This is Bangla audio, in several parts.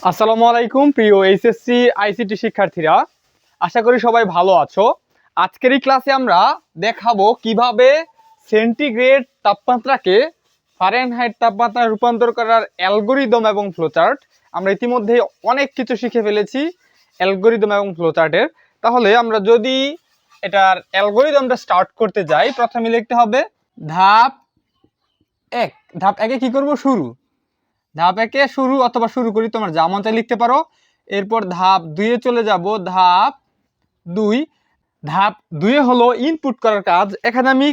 আসসালামু আলাইকুম প্রিয় এইচএসসি আইসিটি শিক্ষার্থীরা, আশা করি সবাই ভালো আছো। আজকের এই ক্লাসে আমরা দেখাবো কিভাবে সেন্টিগ্রেড তাপমাত্রাকে ফারেনহাইট তাপমাত্রায় রূপান্তর করার অ্যালগরিদম এবং ফ্লোচার্ট। আমরা ইতিমধ্যে অনেক কিছু শিখে ফেলেছি অ্যালগরিদম এবং ফ্লোচার্টের। তাহলে আমরা যদি এটার অ্যালগরিদমটা স্টার্ট করতে যাই, প্রথমে লিখতে হবে ধাপ 1। ধাপ 1-এ কি করব? শুরু। ধাপ 1-এ শুরু অথবা শুরু করি, তোমার যা মন চায় লিখতে পারো। এরপর ধাপ 2-এ চলে যাব। ধাপ 2। ধাপ 2-এ হলো ইনপুট করার কাজ। এখানে আমি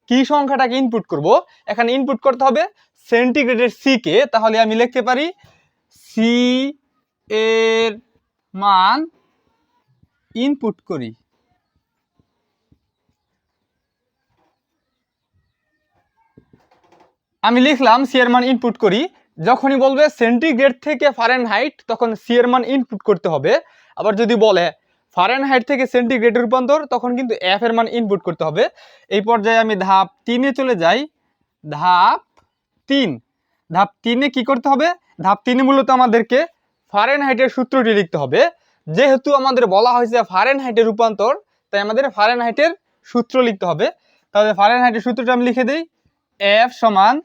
কি সংখ্যাটাকে ইনপুট করব? এখানে ইনপুট করতে হবে সেন্টিগ্রেডের সি কে। তাহলে আমি লিখতে পারি সি এর মান ইনপুট করি। আমি লিখলাম সি এর মান ইনপুট করি। যখনই বলবে সেন্টিগ্রেড থেকে ফারেনহাইট, তখন সি এর মান ইনপুট করতে হবে। আবার যদি বলে ফারেনহাইট থেকে সেন্টিগ্রেড রূপান্তর, তখন কিন্তু এফ এর মান ইনপুট করতে হবে। এই পর্যায়ে আমি ধাপ 3-এ চলে যাই। ধাপ 3। ধাপ 3-এ কি করতে হবে? ধাপ 3-এ মূলত আমাদেরকে ফারেনহাইটের সূত্রটি লিখতে হবে। যেহেতু আমাদের বলা হয়েছে ফারেনহাইটের রূপান্তর, তাই আমাদের ফারেনহাইটের সূত্র লিখতে হবে। তাহলে ফারেনহাইটের সূত্রটা আমি লিখে দিই। এফ সমান,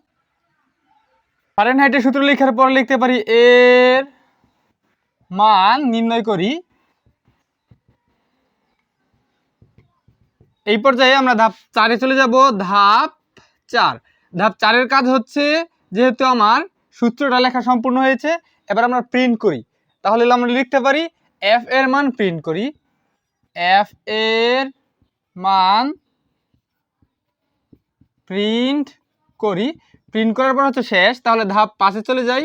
ফারেনহাইটের সূত্র লেখার পর লিখতে পারি এর মান নির্ণয় করি। এই পর্যায়ে আমরা ধাপ 4-এ চলে যাব। ধাপ 4। ধাপ 4-এর কাজ হচ্ছে, যেহেতু আমার সূত্রটা লেখা সম্পূর্ণ হয়েছে, এবার আমরা প্রিন্ট করি। তাহলে আমরা লিখতে পারি এফ এর মান প্রিন্ট করি। এফ এর মান প্রিন্ট করি। প্রিন্ট করার পর হচ্ছে শেষ। তাহলে ধাপ 5-এ চলে যাই।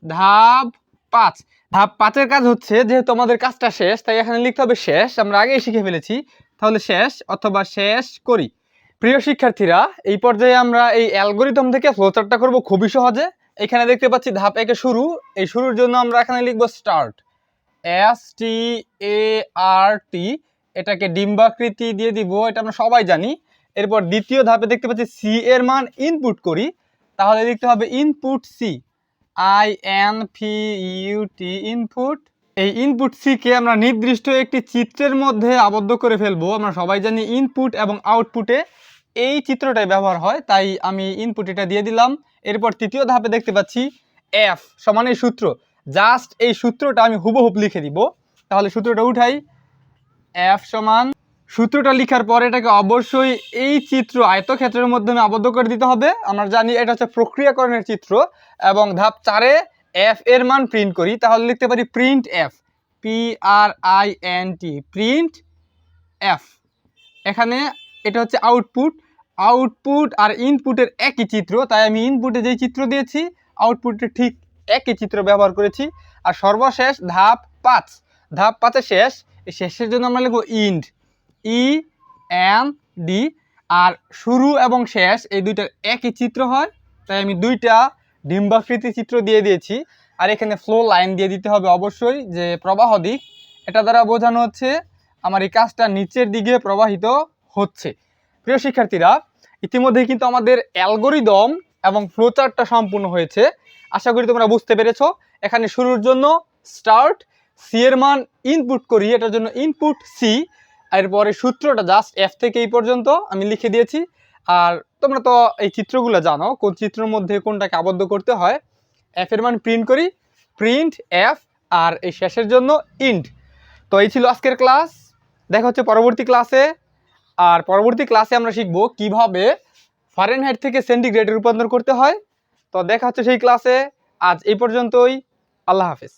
ধাপ 5। ধাপ 5-এর কাজ হচ্ছে, যেহেতু আমাদের কাজটা শেষ, তাই এখানে লিখতে হবে শেষ। আমরা আগেই শিখে ফেলেছি, তাহলে শেষ অথবা শেষ করি। প্রিয় শিক্ষার্থীরা, এই পর্যায়ে আমরা এই অ্যালগরিদম থেকে ফ্লোচার্টটা করব খুবই সহজে। এখানে দেখতে পাচ্ছি ধাপ 1-এ শুরু। এই শুরুর জন্য আমরা এখানে লিখব স্টার্ট, START। এটাকে ডিম্বাকৃতি দিয়ে দিব, এটা আমরা সবাই জানি। এরপর দ্বিতীয় ধাপে দেখতে পাচ্ছি সি এর মান ইনপুট করি। তাহলে লিখতে হবে ইনপুট সি, INPUT, ইনপুট। এই ইনপুট সি কে আমরা নির্দিষ্ট একটি চিত্রের মধ্যে আবদ্ধ করে ফেলবো। আমরা সবাই জানি ইনপুট এবং আউটপুটে এই চিত্রটাই ব্যবহার হয়, তাই আমি ইনপুট এটা দিয়ে দিলাম। এরপর তৃতীয় ধাপে দেখতে পাচ্ছি এফ সমান এই সূত্র। জাস্ট এই সূত্রটা আমি হুবহুব লিখে দিব। তাহলে সূত্রটা উঠাই। এফ সমান, সূত্রটা লিখার পর এটাকে অবশ্যই এই চিত্র আয়তক্ষেত্রের মাধ্যমে আবদ্ধ করে দিতে হবে। আমরা জানি এটা হচ্ছে প্রক্রিয়াকরণের চিত্র। এবং ধাপ 4-এ এফ এর মান প্রিন্ট করি। তাহলে লিখতে পারি print F, PRINT, print F. এখানে এটা হচ্ছে আউটপুট। আউটপুট আর ইনপুটের একই চিত্র, তাই আমি ইনপুটে যেই চিত্র দিয়েছি আউটপুটে ঠিক একই চিত্র ব্যবহার করেছি। আর সর্বশেষ ধাপ 5। ধাপ 5-এ শেষ। এই শেষের জন্য আমরা লিখব ইন্ড, END। আর শুরু এবং শেষ এই দুইটার একই চিত্র হয়, তাই আমি দুইটা ডিম্বাকৃতি চিত্র দিয়ে দিয়েছি। আর এখানে ফ্লো লাইন দিয়ে দিতে হবে অবশ্যই, যে প্রবাহ দিক। এটা দ্বারা বোঝানো হচ্ছে আমার এই কাজটা নিচের দিকে প্রবাহিত হচ্ছে। প্রিয় শিক্ষার্থীরা, ইতিমধ্যেই কিন্তু আমাদের অ্যালগরিদম এবং ফ্লোচার্টটা সম্পূর্ণ হয়েছে। আশা করি তোমরা বুঝতে পেরেছো। এখানে শুরুর জন্য স্টার্ট, সি এর মান ইনপুট করি, এটার জন্য ইনপুট সি। এরপরে সূত্রটা জাস্ট এফ থেকে এই পর্যন্ত আমি লিখে দিয়েছি। আর তোমরা তো এই চিত্রগুলো জানো, কোন চিত্রের মধ্যে কোনটাকে আবদ্ধ করতে হয়। এফ এর মান প্রিন্ট করি, প্রিন্ট এফ। আর এই শেষের জন্য ইন্ড। তো এই ছিল আজকের ক্লাস। দেখা হচ্ছে পরবর্তী ক্লাসে। আর পরবর্তী ক্লাসে আমরা শিখব কিভাবে ফারেনহাইট থেকে সেন্টিগ্রেডে রূপান্তর করতে হয়। তো দেখা হচ্ছে সেই ক্লাসে। আজ এই পর্যন্তই। আল্লাহ হাফেজ।